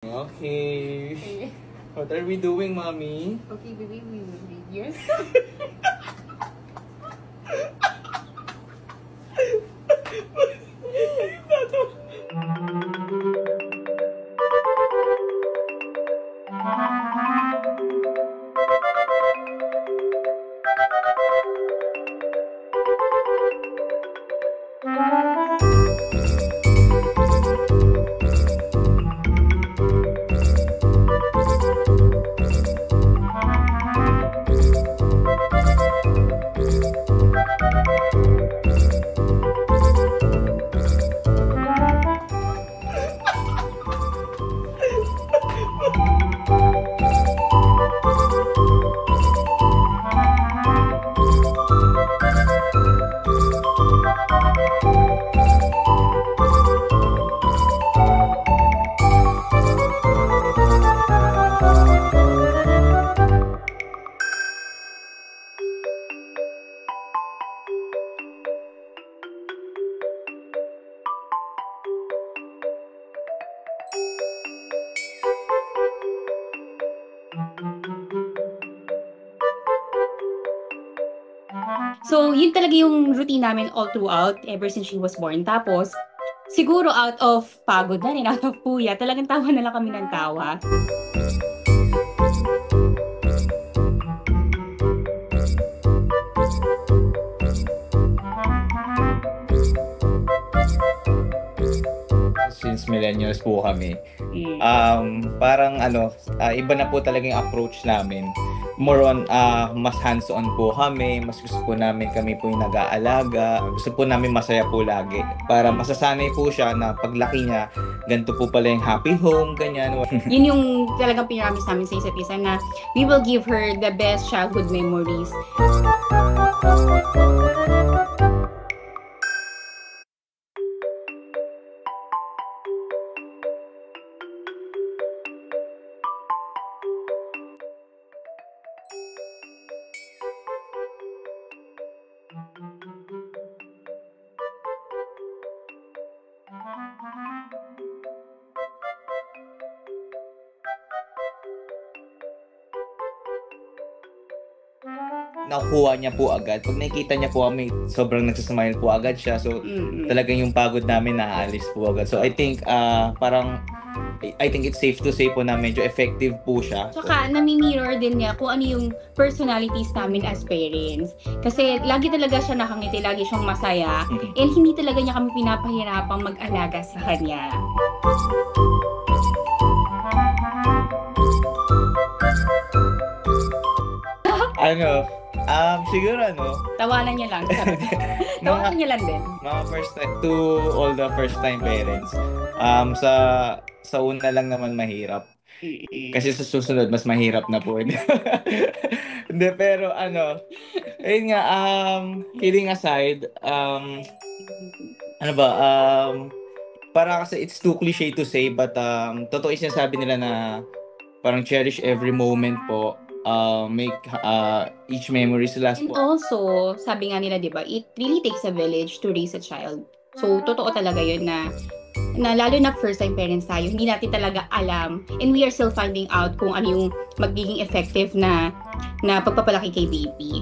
Okay. What are we doing, Mommy? Okay, baby, we will read yours. So, yun talaga yung routine namin all throughout ever since she was born. Tapos, siguro out of pagod na rin, out of puya, talagang tawa na lang kami ng tawa. Since millennials po kami, parang iba na po talaga yung approach namin. More on, mas hands-on po kami, mas gusto po namin kami po yung nag-aalaga, gusto po namin masaya po lagi. Para masasanay po siya na paglaki niya, ganito po pala yung happy home, ganyan. Yun yung talagang pinaramis namin sa isa't isa na we will give her the best childhood memories. Nakuha niya po agad. Pag nakikita niya po kami, sobrang nagsasmile po agad siya. So, talagang yung pagod namin naaalis po agad. So, I think it's safe to say po na medyo effective po siya. Tsaka, nami-mirror din niya kung ano yung personalities namin as parents. Kasi, lagi talaga siya nakangiti, lagi siyang masaya. And hindi talaga niya kami pinapahirapang mag-alaga sa kanya. Siguro Tawanan niya lang. Tawanan niya lang din. Mga first time, to all the first time parents, sa una lang naman mahirap. Kasi sa susunod, mas mahirap na po. Hindi, pero ayun nga, kidding aside, para kasi it's too cliche to say, but totoo yung sinasabi nila na parang cherish every moment po. Make each memories last And po. also, sabi nga nila, di ba, it really takes a village to raise a child. So, totoo talaga yun na lalo na first time parents tayo, hindi natin talaga alam and we are still finding out kung ano yung magiging effective na pagpapalaki kay baby.